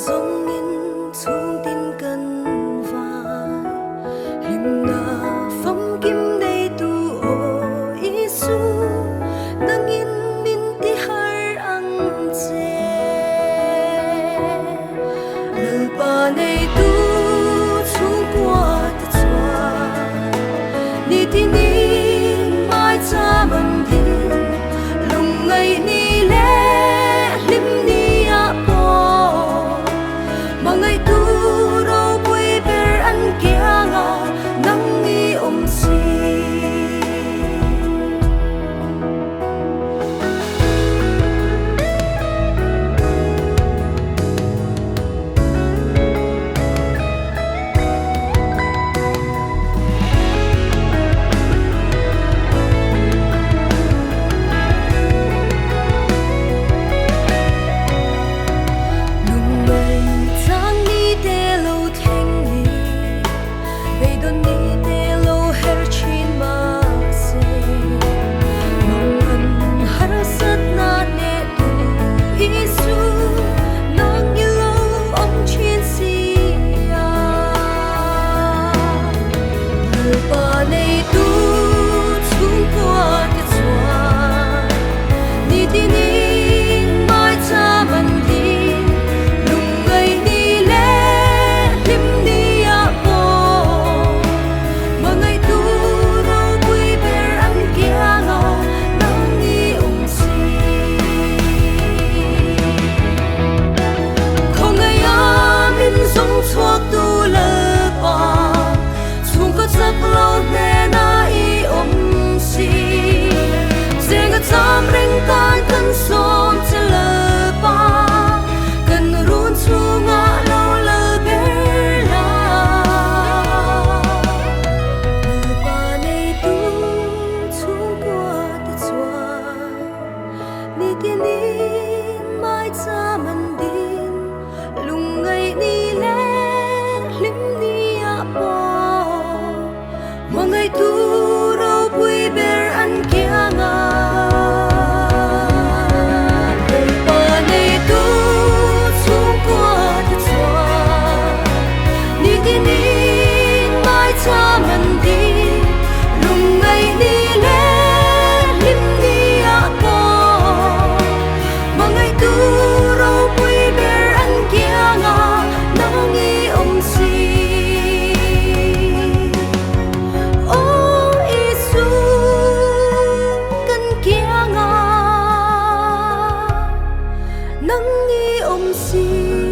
giống in thông tin cần vài hình na phong kim đây tu ô Isu nang in min ti har ang che lư ba này tu chung qua ta chua ni ti ni mai cha man đi lung ngày ni lẽ lim ni a po mà ngày tu đâu quay về ăn kia ngà nắng ni si nắng ni si